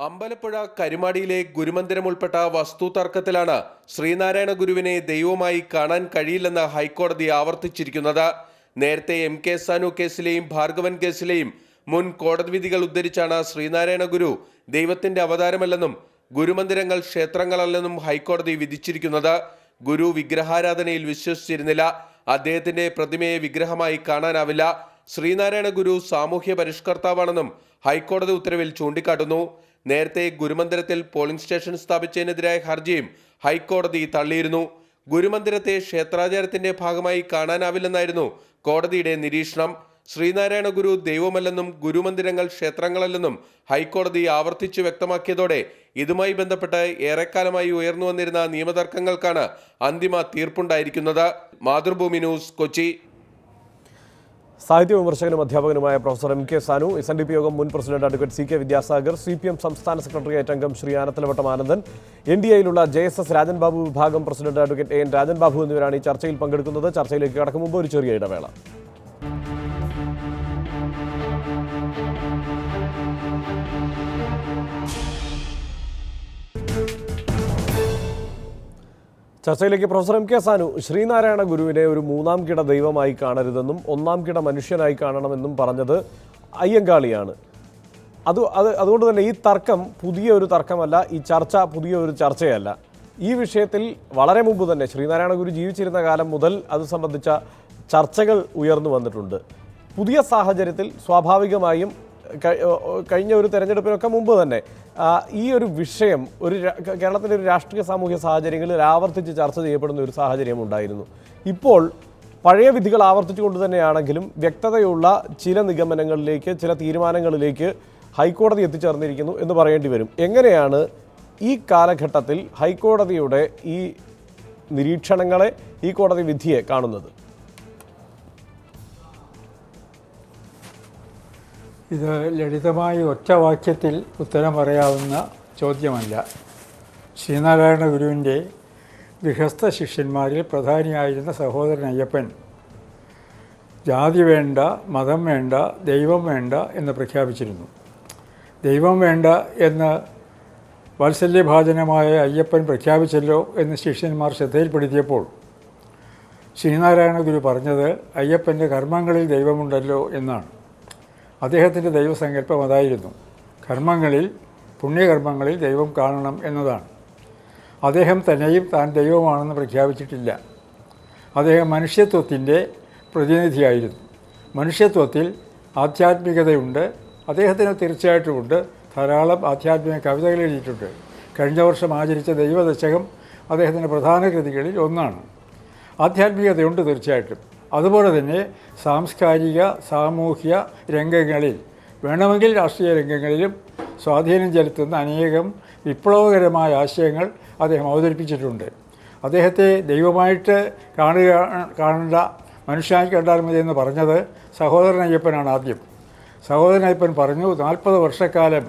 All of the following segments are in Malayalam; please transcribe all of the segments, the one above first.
അമ്പലപ്പുഴ കരുമാടിയിലെ ഗുരുമന്ദിരം ഉൾപ്പെട്ട വസ്തു തർക്കത്തിലാണ് ശ്രീനാരായണ ഗുരുവിനെ ദൈവമായി കാണാൻ കഴിയില്ലെന്ന് ഹൈക്കോടതി ആവർത്തിച്ചിരിക്കുന്നത്. നേരത്തെ MK സാനു കേസിലെയും ഭാർഗവൻ കേസിലെയും മുൻ കോടതി വിധികൾ ഉദ്ധരിച്ചാണ് ശ്രീനാരായണ ഗുരു ദൈവത്തിന്റെ അവതാരമല്ലെന്നും ഗുരുമന്ദിരങ്ങൾ ക്ഷേത്രങ്ങളല്ലെന്നും ഹൈക്കോടതി വിധിച്ചിരിക്കുന്നത്. ഗുരു വിഗ്രഹാരാധനയിൽ വിശ്വസിച്ചിരുന്നില്ല. അദ്ദേഹത്തിന്റെ പ്രതിമയെ വിഗ്രഹമായി കാണാനാവില്ല. ശ്രീനാരായണ ഗുരു സാമൂഹ്യ പരിഷ്കർത്താവാണെന്നും ഹൈക്കോടതി ഉത്തരവിൽ ചൂണ്ടിക്കാട്ടുന്നു. നേരത്തെ ഗുരുമന്ദിരത്തിൽ പോളിംഗ് സ്റ്റേഷൻ സ്ഥാപിച്ചതിനെതിരായ ഹർജിയും ഹൈക്കോടതി തള്ളിയിരുന്നു. ഗുരുമന്ദിരത്തെ ക്ഷേത്രാചാരത്തിന്റെ ഭാഗമായി കാണാനാവില്ലെന്നായിരുന്നു കോടതിയുടെ നിരീക്ഷണം. ശ്രീനാരായണ ഗുരു ദൈവമല്ലെന്നും ഗുരുമന്ദിരങ്ങൾ ക്ഷേത്രങ്ങളല്ലെന്നും ഹൈക്കോടതി ആവർത്തിച്ചു വ്യക്തമാക്കിയതോടെ ഇതുമായി ബന്ധപ്പെട്ട് ഏറെക്കാലമായി ഉയർന്നു വന്നിരുന്ന നിയമതർക്കങ്ങൾക്കാണ് അന്തിമ തീർപ്പുണ്ടായിരിക്കുന്നത്. മാതൃഭൂമി ന്യൂസ്, കൊച്ചി. സാഹിത്യ വിമർശകനും അധ്യാപകനുമായ പ്രൊഫസർ MK സാനു, SNDP യോഗം മുൻ president advocate CK Vidyasagar, CPM സംസ്ഥാന സെക്രട്ടേറിയറ്റ് അംഗം ശ്രീ ആനത്തലവട്ടം ആനന്ദൻ, NDAയിലുള്ള JSS രാജൻ ബാബു വിഭാഗം president advocate AN Rajan Babu എന്നിവരാണ് ഈ ചർച്ചയിൽ പങ്കെടുക്കുന്നത്. ചർച്ചയിലേക്ക് കടക്കും മുമ്പ് ഒരു ചെറിയ ഇടവേള. ചർച്ചയിലേക്ക്. പ്രൊഫസർ MK സാനു, ശ്രീനാരായണ ഗുരുവിനെ ഒരു മൂന്നാം കിട ദൈവമായി കാണരുതെന്നും ഒന്നാം കിട മനുഷ്യനായി കാണണമെന്നും പറഞ്ഞത് അയ്യങ്കാളിയാണ്. അതുകൊണ്ട് തന്നെ ഈ തർക്കം പുതിയ ഒരു തർക്കമല്ല, ഈ ചർച്ച പുതിയ ഒരു ചർച്ചയല്ല. ഈ വിഷയത്തിൽ വളരെ മുമ്പ് തന്നെ ശ്രീനാരായണ ഗുരു ജീവിച്ചിരുന്ന കാലം മുതൽ അത് സംബന്ധിച്ച ചർച്ചകൾ ഉയർന്നു വന്നിട്ടുണ്ട്. പുതിയ സാഹചര്യത്തിൽ സ്വാഭാവികമായും കഴിഞ്ഞ ഒരു തെരഞ്ഞെടുപ്പിനൊക്കെ മുമ്പ് തന്നെ ഈ ഒരു വിഷയം കേരളത്തിലെ ഒരു രാഷ്ട്രീയ സാമൂഹ്യ സാഹചര്യങ്ങളിൽ ആവർത്തിച്ച് ചർച്ച ചെയ്യപ്പെടുന്ന ഒരു സാഹചര്യം ഉണ്ടായിരുന്നു. ഇപ്പോൾ പഴയ വിധികൾ ആവർത്തിച്ചുകൊണ്ട് തന്നെയാണെങ്കിലും വ്യക്തതയുള്ള ചില നിഗമനങ്ങളിലേക്ക്, ചില തീരുമാനങ്ങളിലേക്ക് ഹൈക്കോടതി എത്തിച്ചേർന്നിരിക്കുന്നു എന്ന് പറയേണ്ടി വരും. എങ്ങനെയാണ് ഈ കാലഘട്ടത്തിൽ ഹൈക്കോടതിയുടെ ഈ നിരീക്ഷണങ്ങളെ, ഈ കോടതി വിധിയെ കാണുന്നത്? ഇത് ലളിതമായി ഒറ്റ വാക്യത്തിൽ ഉത്തരം പറയാവുന്ന ചോദ്യമല്ല. ശ്രീനാരായണ ഗുരുവിൻ്റെ ഗൃഹസ്ഥ ശിഷ്യന്മാരിൽ പ്രധാനിയായിരുന്ന സഹോദരൻ അയ്യപ്പൻ ജാതി വേണ്ട, മതം വേണ്ട, ദൈവം വേണ്ട എന്ന് പ്രഖ്യാപിച്ചിരുന്നു. ദൈവം വേണ്ട എന്ന് വാത്സല്യഭാജനമായ അയ്യപ്പൻ പ്രഖ്യാപിച്ചല്ലോ എന്ന് ശിഷ്യന്മാർ ശ്രദ്ധയിൽപ്പെടുത്തിയപ്പോൾ ശ്രീനാരായണ ഗുരു പറഞ്ഞത് അയ്യപ്പൻ്റെ കർമ്മങ്ങളിൽ ദൈവമുണ്ടല്ലോ എന്നാണ്. അദ്ദേഹത്തിൻ്റെ ദൈവസങ്കല്പം അതായിരുന്നു. കർമ്മങ്ങളിൽ, പുണ്യകർമ്മങ്ങളിൽ ദൈവം കാണണം എന്നതാണ്. അദ്ദേഹം തന്നെയും താൻ ദൈവമാണെന്ന് പ്രഖ്യാപിച്ചിട്ടില്ല. അദ്ദേഹം മനുഷ്യത്വത്തിൻ്റെ പ്രതിനിധിയായിരുന്നു. മനുഷ്യത്വത്തിൽ ആധ്യാത്മികതയുണ്ട്. അദ്ദേഹത്തിന് തീർച്ചയായിട്ടുമുണ്ട്. ധാരാളം ആധ്യാത്മിക കവിതകൾ എഴുതിയിട്ടുണ്ട്. കഴിഞ്ഞ വർഷം ആചരിച്ച ദൈവദശകം അദ്ദേഹത്തിൻ്റെ പ്രധാന കൃതികളിൽ ഒന്നാണ്. ആധ്യാത്മികതയുണ്ട് തീർച്ചയായിട്ടും. അതുപോലെ തന്നെ സാംസ്കാരിക, സാമൂഹ്യ രംഗങ്ങളിൽ, വേണമെങ്കിൽ രാഷ്ട്രീയ രംഗങ്ങളിലും സ്വാധീനം ചെലുത്തുന്ന അനേകം വിപ്ലവകരമായ ആശയങ്ങൾ അദ്ദേഹം അവതരിപ്പിച്ചിട്ടുണ്ട്. അദ്ദേഹത്തെ ദൈവമായിട്ട് കാണേണ്ട, മനുഷ്യനായി കണ്ടാൽ മതി എന്ന് പറഞ്ഞത് സഹോദരൻ അയ്യപ്പനാണ് ആദ്യം. സഹോദരൻ അയ്യപ്പൻ പറഞ്ഞു 40 വർഷക്കാലം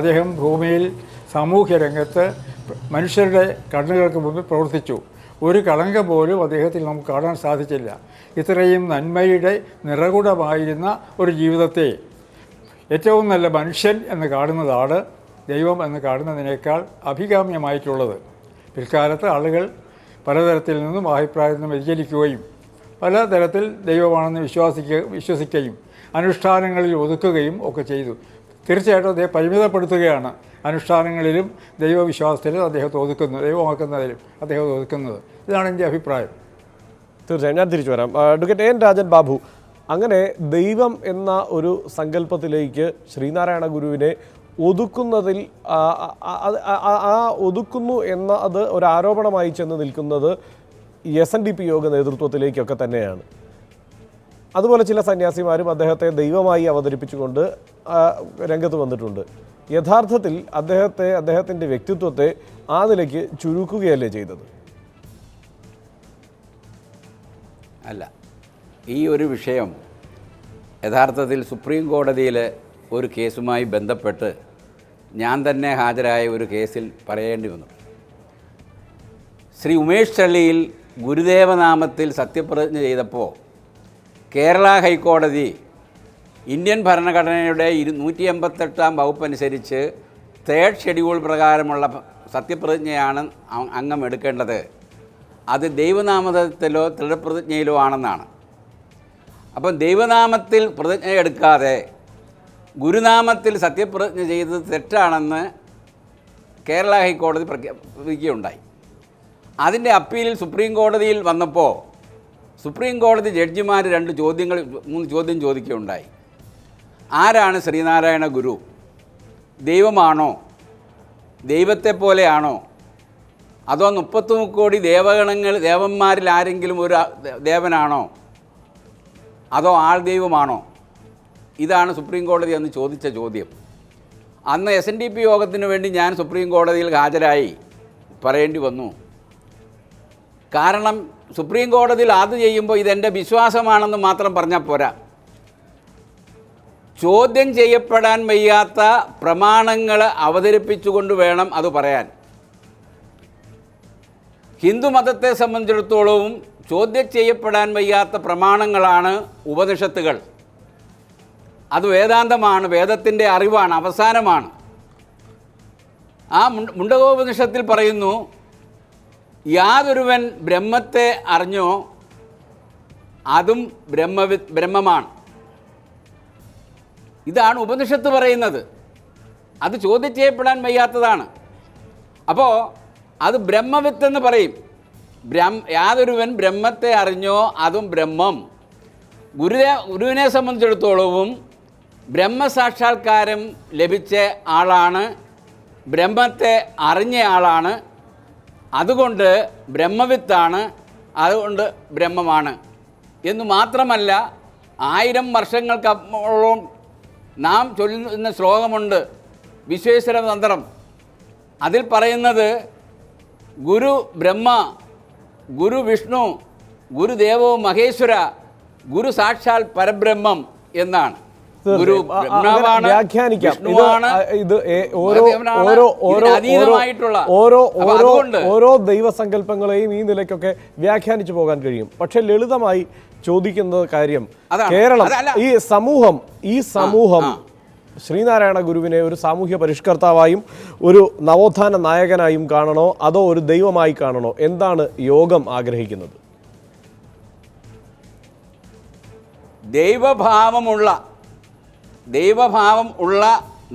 അദ്ദേഹം ഭൂമിയിൽ സാമൂഹ്യ രംഗത്ത് മനുഷ്യരുടെ കണ്ണുകൾക്ക് മുമ്പിൽ പ്രവർത്തിച്ചു. ഒരു കളങ്കം പോലും അദ്ദേഹത്തിൽ നമുക്ക് കാണാൻ സാധിച്ചില്ല. ഇത്രയും നന്മയുടെ നിറകുടമായിരുന്ന ഒരു ജീവിതത്തെ ഏറ്റവും നല്ല മനുഷ്യൻ എന്ന് കാണുന്നതാണ് ദൈവം എന്ന് കാണുന്നതിനേക്കാൾ അഭികാമ്യമായിട്ടുള്ളത്. പിൽക്കാലത്ത് ആളുകൾ പലതരത്തിൽ നിന്നും അഭിപ്രായത്തിൽ നിന്നും വ്യതിചലിക്കുകയും പലതരത്തിൽ ദൈവമാണെന്ന് വിശ്വസിക്കുകയും അനുഷ്ഠാനങ്ങളിൽ ഒതുക്കുകയും ഒക്കെ ചെയ്തു. തീർച്ചയായിട്ടും അദ്ദേഹം പരിമിതപ്പെടുത്തുകയാണ്. അനുഷ്ഠാനങ്ങളിലും ദൈവവിശ്വാസത്തിലും അദ്ദേഹത്തെ ഒതുക്കുന്നത്, ദൈവമാക്കുന്നതിലും അദ്ദേഹത്തെ ഒതുക്കുന്നത്. ഇതാണ് എൻ്റെ അഭിപ്രായം. തീർച്ചയായും ഞാൻ തിരിച്ചു വരാം. അഡ്വക്കേറ്റ് AN രാജൻ ബാബു, അങ്ങനെ ദൈവം എന്ന ഒരു സങ്കല്പത്തിലേക്ക് ശ്രീനാരായണ ഗുരുവിനെ ഒതുക്കുന്നതിൽ ഒതുക്കുന്നു എന്ന അത് ഒരു ആരോപണമായി ചെന്ന് നിൽക്കുന്നത് SNDP യോഗ നേതൃത്വത്തിലേക്കൊക്കെ തന്നെയാണ്. അതുപോലെ ചില സന്യാസിമാരും അദ്ദേഹത്തെ ദൈവമായി അവതരിപ്പിച്ചുകൊണ്ട് രംഗത്ത് വന്നിട്ടുണ്ട്. യഥാർത്ഥത്തിൽ അദ്ദേഹത്തിൻ്റെ വ്യക്തിത്വത്തെ ആ നിലയ്ക്ക് ചുരുക്കുകയല്ലേ ചെയ്തത്? അല്ല, ഈ ഒരു വിഷയം യഥാർത്ഥത്തിൽ സുപ്രീം കോടതിയിലെ ഒരു കേസുമായി ബന്ധപ്പെട്ട് ഞാൻ തന്നെ ഹാജരായ ഒരു കേസിൽ പറയേണ്ടി വന്നു. ശ്രീ ഉമേഷ് ചള്ളിയിൽ ഗുരുദേവനാമത്തിൽ സത്യപ്രതിജ്ഞ ചെയ്തപ്പോൾ കേരള ഹൈക്കോടതി ഇന്ത്യൻ ഭരണഘടനയുടെ 188 വകുപ്പ് അനുസരിച്ച് തേർഡ് ഷെഡ്യൂൾ പ്രകാരമുള്ള സത്യപ്രതിജ്ഞയാണ് അംഗം എടുക്കേണ്ടത്. അത് ദൈവനാമത്തിലോ ദൃഢപ്രതിജ്ഞയിലോ ആണെന്നാണ്. അപ്പം ദൈവനാമത്തിൽ പ്രതിജ്ഞ എടുക്കാതെ ഗുരുനാമത്തിൽ സത്യപ്രതിജ്ഞ ചെയ്തത് തെറ്റാണെന്ന് കേരള ഹൈക്കോടതി പ്രഖ്യാപിക്കുകയുണ്ടായി. അതിൻ്റെ അപ്പീലിൽ സുപ്രീം കോടതിയിൽ വന്നപ്പോൾ സുപ്രീം കോടതി ജഡ്ജിമാർ 3 ചോദ്യം ചോദിക്കുകയുണ്ടായി. ആരാണ് ശ്രീനാരായണ ഗുരു? ദൈവമാണോ? ദൈവത്തെ പോലെയാണോ? അതോ 33 കോടി ദേവന്മാരിൽ ആരെങ്കിലും ഒരു ദേവനാണോ? അതോ ആൾ ദൈവമാണോ? ഇതാണ് സുപ്രീം കോടതി അന്ന് ചോദിച്ച ചോദ്യം. അന്ന് SNDP യോഗത്തിന് വേണ്ടി ഞാൻ സുപ്രീം കോടതിയിൽ ഹാജരായി പറയേണ്ടി വന്നു. കാരണം സുപ്രീം കോടതിയിൽ അത് ചെയ്യുമ്പോൾ ഇതെൻ്റെ വിശ്വാസമാണെന്ന് മാത്രം പറഞ്ഞാൽ പോരാ. ചോദ്യം ചെയ്യപ്പെടാൻ വയ്യാത്ത പ്രമാണങ്ങൾ അവതരിപ്പിച്ചുകൊണ്ട് വേണം അത് പറയാൻ. ഹിന്ദുമതത്തെ സംബന്ധിച്ചിടത്തോളവും ചോദ്യം ചെയ്യപ്പെടാൻ വയ്യാത്ത പ്രമാണങ്ങളാണ് ഉപനിഷത്തുകൾ. അത് വേദാന്തമാണ്, വേദത്തിൻ്റെ അറിവാണ്, അവസാനമാണ്. ആ മുണ്ടകോപനിഷത്തിൽ പറയുന്നു, യാതൊരുവൻ ബ്രഹ്മത്തെ അറിഞ്ഞോ അതും ബ്രഹ്മമാണ്. ഇതാണ് ഉപനിഷത്ത് പറയുന്നത്. അത് ചോദ്യം ചെയ്യപ്പെടാൻ വയ്യാത്തതാണ്. അപ്പോൾ അത് ബ്രഹ്മവിത്ത് എന്ന് പറയും. യാതൊരുവൻ ബ്രഹ്മത്തെ അറിഞ്ഞോ അതും ബ്രഹ്മം. ഗുരുവിനെ സംബന്ധിച്ചിടത്തോളവും ബ്രഹ്മസാക്ഷാത്കാരം ലഭിച്ച ആളാണ്, ബ്രഹ്മത്തെ അറിഞ്ഞ ആളാണ്. അതുകൊണ്ട് ബ്രഹ്മവിത്താണ്, അതുകൊണ്ട് ബ്രഹ്മമാണ് എന്ന് മാത്രമല്ല, 1000 വർഷങ്ങൾക്കപ്പോഴും നാം ചൊല്ലുന്ന ശ്ലോകമുണ്ട്, വിശ്വേശ്വര തന്ത്രം. അതിൽ പറയുന്നത് ഗുരു ബ്രഹ്മ, ഗുരു വിഷ്ണു, ഗുരുദേവോ മഹേശ്വര, ഗുരു സാക്ഷാൽ പരബ്രഹ്മം എന്നാണ്. ഗുരു ബ്രഹ്മാവാണ്, വിഷ്ണുവാണ്, അതീതമായിട്ടുള്ള. ഓരോ ദൈവസങ്കല്പങ്ങളെയും ഈ നിലയ്ക്കൊക്കെ വ്യാഖ്യാനിച്ചു പോകാൻ കഴിയും. പക്ഷെ ലളിതമായി ചോദിക്കുന്ന കാര്യം, കേരളം, ഈ സമൂഹം ശ്രീനാരായണ ഗുരുവിനെ ഒരു സാമൂഹ്യ പരിഷ്കർത്താവായും ഒരു നവോത്ഥാന നായകനായും കാണണോ അതോ ഒരു ദൈവമായി കാണണോ? എന്താണ് യോഗം ആഗ്രഹിക്കുന്നത്? ദൈവഭാവം ഉള്ള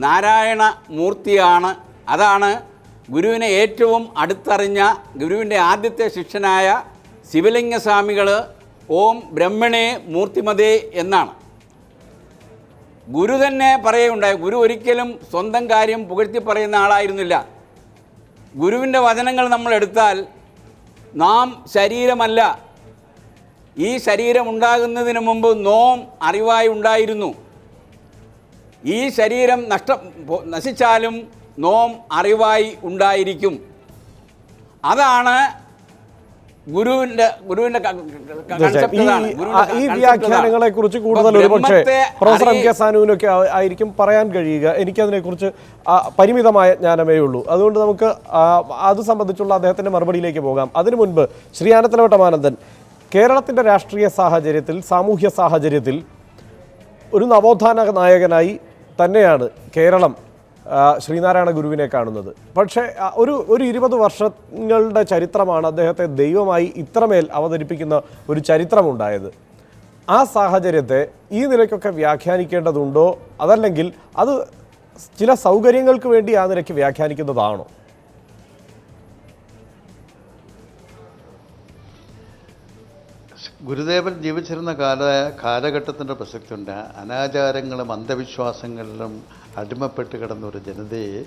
നാരായണ മൂർത്തിയാണ്. അതാണ് ഗുരുവിനെ ഏറ്റവും അടുത്തറിഞ്ഞ ഗുരുവിൻ്റെ ആദ്യത്തെ ശിഷ്യനായ ശിവലിംഗസ്വാമികൾ ഓം ബ്രഹ്മണേ മൂർത്തിമതേ എന്നാണ്. ഗുരു തന്നെ പറയുകയുണ്ടായി. ഗുരു ഒരിക്കലും സ്വന്തം കാര്യം പുകഴ്ത്തി പറയുന്ന ആളായിരുന്നില്ല. ഗുരുവിൻ്റെ വചനങ്ങൾ നമ്മൾ എടുത്താൽ, നാം ശരീരമല്ല, ഈ ശരീരം ഉണ്ടാകുന്നതിന് മുമ്പ് നോം അറിവായി ഉണ്ടായിരുന്നു. ഈ ശരീരം നശിച്ചാലും നോം അറിവായി ഉണ്ടായിരിക്കും. അതാണ് ഗുരുവിന്റെ ഈ വ്യാഖ്യാനങ്ങളെ കുറിച്ച് കൂടുതൽ ഒരുപക്ഷെ പ്രൊഫസർ MK സാനുവിനൊക്കെ ആയിരിക്കും പറയാൻ കഴിയുക. എനിക്കതിനെക്കുറിച്ച് പരിമിതമായ ജ്ഞാനമേ ഉള്ളൂ. അതുകൊണ്ട് നമുക്ക് അത് സംബന്ധിച്ചുള്ള അദ്ദേഹത്തിൻ്റെ മറുപടിയിലേക്ക് പോകാം. അതിനു മുൻപ് ശ്രീ ആനത്തലവട്ടമാനന്ദൻ, കേരളത്തിൻ്റെ രാഷ്ട്രീയ സാഹചര്യത്തിൽ, സാമൂഹ്യ സാഹചര്യത്തിൽ ഒരു നവോത്ഥാന നായകനായി തന്നെയാണ് കേരളം ശ്രീനാരായണ ഗുരുവിനെ കാണുന്നത്. പക്ഷേ ഒരു 20 വർഷങ്ങളുടെ ചരിത്രമാണ് അദ്ദേഹത്തെ ദൈവമായി ഇത്രമേൽ അവതരിപ്പിക്കുന്ന ഒരു ചരിത്രമുണ്ടായത്. ആ സാഹചര്യത്തെ ഈ നിലയ്ക്കൊക്കെ വ്യാഖ്യാനിക്കേണ്ടതുണ്ടോ, അതല്ലെങ്കിൽ അത് ചില സൗകര്യങ്ങൾക്ക് വേണ്ടി ആ നിലയ്ക്ക് വ്യാഖ്യാനിക്കുന്നതാണോ? ഗുരുദേവൻ ജീവിച്ചിരുന്ന കാലഘട്ടത്തിൻ്റെ പ്രസക്തിയുണ്ട്. അനാചാരങ്ങളും അന്ധവിശ്വാസങ്ങളിലും അടിമപ്പെട്ട് കിടന്ന ഒരു ജനതയെ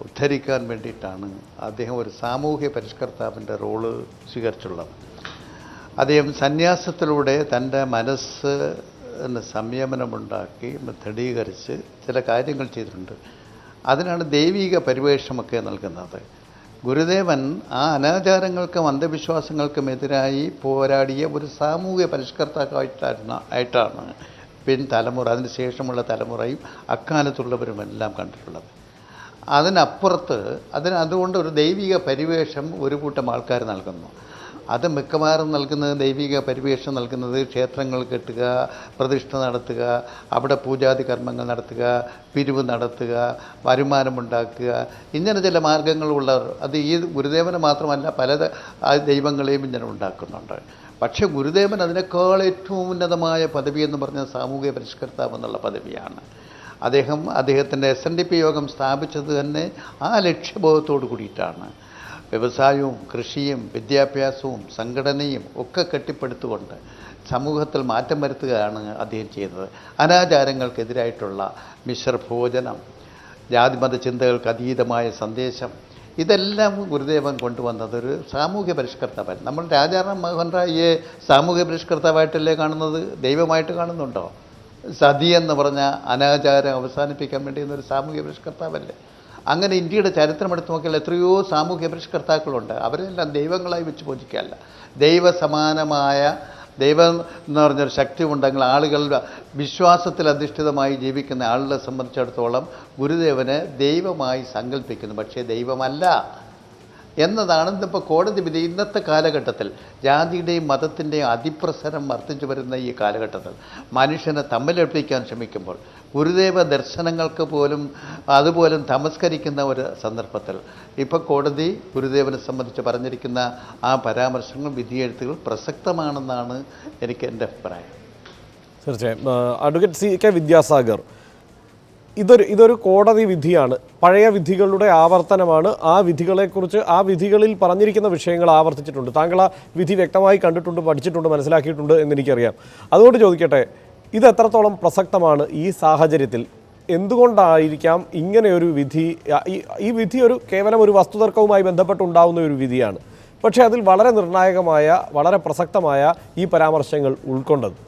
ഉദ്ധരിക്കാൻ വേണ്ടിയിട്ടാണ് അദ്ദേഹം ഒരു സാമൂഹ്യ പരിഷ്കർത്താവിൻ്റെ റോള് സ്വീകരിച്ചുള്ളത്. അദ്ദേഹം സന്യാസത്തിലൂടെ തൻ്റെ മനസ്സിന് സംയമനമുണ്ടാക്കി ദൃഢീകരിച്ച് ചില കാര്യങ്ങൾ ചെയ്തിട്ടുണ്ട്. അതിനാണ് ദൈവിക പരിവേഷമൊക്കെ നൽകുന്നത്. ഗുരുദേവൻ ആ അനാചാരങ്ങൾക്കും അന്ധവിശ്വാസങ്ങൾക്കുമെതിരായി പോരാടിയ ഒരു സാമൂഹ്യ പരിഷ്കർത്താവായിട്ടാണ് പിൻതലമുറ, അതിന് ശേഷമുള്ള തലമുറയും അക്കാലത്തുള്ളവരുമെല്ലാം കണ്ടിട്ടുള്ളത്. അതിനപ്പുറത്ത് അതുകൊണ്ട് ഒരു ദൈവിക പരിവേഷം ഒരു കൂട്ടം ആൾക്കാർ നൽകുന്നു. അത് മിക്കവാറും നൽകുന്നത് ദൈവിക പരിവേഷം നൽകുന്നത് ക്ഷേത്രങ്ങൾ കെട്ടുക, പ്രതിഷ്ഠ നടത്തുക, അവിടെ പൂജാതി കർമ്മങ്ങൾ നടത്തുക, പിരിവ് നടത്തുക, വരുമാനമുണ്ടാക്കുക, ഇങ്ങനെ ചില മാർഗങ്ങളുള്ളവർ. അത് ഈ ഗുരുദേവന് മാത്രമല്ല, പല ദൈവങ്ങളെയും ഇങ്ങനെ ഉണ്ടാക്കുന്നുണ്ട്. പക്ഷേ ഗുരുദേവൻ അതിനേക്കാൾ ഏറ്റവും ഉന്നതമായ പദവി എന്ന് പറഞ്ഞാൽ സാമൂഹിക പരിഷ്കർത്താവ് എന്നുള്ള പദവിയാണ്. അദ്ദേഹത്തിൻ്റെ SNDP യോഗം സ്ഥാപിച്ചത് തന്നെ ആ ലക്ഷ്യബോധത്തോടു കൂടിയിട്ടാണ്. വ്യവസായവും കൃഷിയും വിദ്യാഭ്യാസവും സംഘടനയും ഒക്കെ കെട്ടിപ്പടുത്തുകൊണ്ട് സമൂഹത്തിൽ മാറ്റം വരുത്തുകയാണ് അദ്ദേഹം ചെയ്തത്. അനാചാരങ്ങൾക്കെതിരായിട്ടുള്ള മിശ്രഭോജനം, ജാതിമത ചിന്തകൾക്ക് അതീതമായ സന്ദേശം, ഇതെല്ലാം ഗുരുദേവൻ കൊണ്ടുവന്നത് ഒരു സാമൂഹ്യ പരിഷ്കർത്താവൻ. നമ്മൾ രാജാറാം മോഹൻ റായിയെ സാമൂഹ്യ പരിഷ്കർത്താവായിട്ടല്ലേ കാണുന്നത്? ദൈവമായിട്ട് കാണുന്നുണ്ടോ? സതി എന്ന് പറഞ്ഞ അനാചാരം അവസാനിപ്പിക്കാൻ വേണ്ടി ഒരു സാമൂഹ്യ പരിഷ്കർത്താവല്ലേ? അങ്ങനെ ഇന്ത്യയുടെ ചരിത്രം എടുത്തു നോക്കിയാൽ എത്രയോ സാമൂഹ്യ പരിഷ്കർത്താക്കളുണ്ട്. അവരെല്ലാം ദൈവങ്ങളായി വെച്ച് പൂജിക്കുകയല്ല. ദൈവസമാനമായ ദൈവം എന്ന് പറഞ്ഞൊരു ശക്തി ഉണ്ടെങ്കിൽ ആളുകൾ വിശ്വാസത്തിൽ അധിഷ്ഠിതമായി ജീവിക്കുന്ന ആളുകളെ സംബന്ധിച്ചിടത്തോളം ഗുരുദേവനെ ദൈവമായി സങ്കല്പിക്കുന്നു. പക്ഷേ ദൈവമല്ല എന്നതാണ് ഇന്നിപ്പോൾ കോടതി വിധി. ഇന്നത്തെ കാലഘട്ടത്തിൽ ജാതിയുടെയും മതത്തിൻ്റെയും അതിപ്രസരം വർദ്ധിച്ചു വരുന്ന ഈ കാലഘട്ടത്തിൽ മനുഷ്യനെ തമ്മിലൊട്ടിക്കാൻ ശ്രമിക്കുമ്പോൾ ഗുരുദേവ ദർശനങ്ങൾക്ക് പോലും അതുപോലും തമസ്കരിക്കുന്ന ഒരു സന്ദർഭത്തിൽ ഇപ്പോൾ കോടതി ഗുരുദേവനെ സംബന്ധിച്ച് പറഞ്ഞിരിക്കുന്ന ആ പരാമർശങ്ങൾ, വിധിയെഴുത്തുകൾ പ്രസക്തമാണെന്നാണ് എനിക്ക് എൻ്റെ അഭിപ്രായം. തീർച്ചയായും. അഡ്വക്കേറ്റ് CK വിദ്യാസാഗർ, ഇതൊരു കോടതി വിധിയാണ്, പഴയ വിധികളുടെ ആവർത്തനമാണ്. ആ വിധികളെക്കുറിച്ച്, ആ വിധികളിൽ പറഞ്ഞിരിക്കുന്ന വിഷയങ്ങൾ ആവർത്തിച്ചിട്ടുണ്ട്. താങ്കൾ ആ വിധി വ്യക്തമായി കണ്ടിട്ടുണ്ട്, പഠിച്ചിട്ടുണ്ട്, മനസ്സിലാക്കിയിട്ടുണ്ട് എന്നെനിക്കറിയാം. അതുകൊണ്ട് ചോദിക്കട്ടെ, ഇത് എത്രത്തോളം പ്രസക്തമാണ് ഈ സാഹചര്യത്തിൽ? എന്തുകൊണ്ടായിരിക്കാം ഇങ്ങനെയൊരു വിധി? ഈ വിധി കേവലം ഒരു വസ്തുതർക്കവുമായി ബന്ധപ്പെട്ടുണ്ടാവുന്ന ഒരു വിധിയാണ്. പക്ഷേ അതിൽ വളരെ നിർണായകമായ, വളരെ പ്രസക്തമായ ഈ പരാമർശങ്ങൾ ഉൾക്കൊണ്ടത്.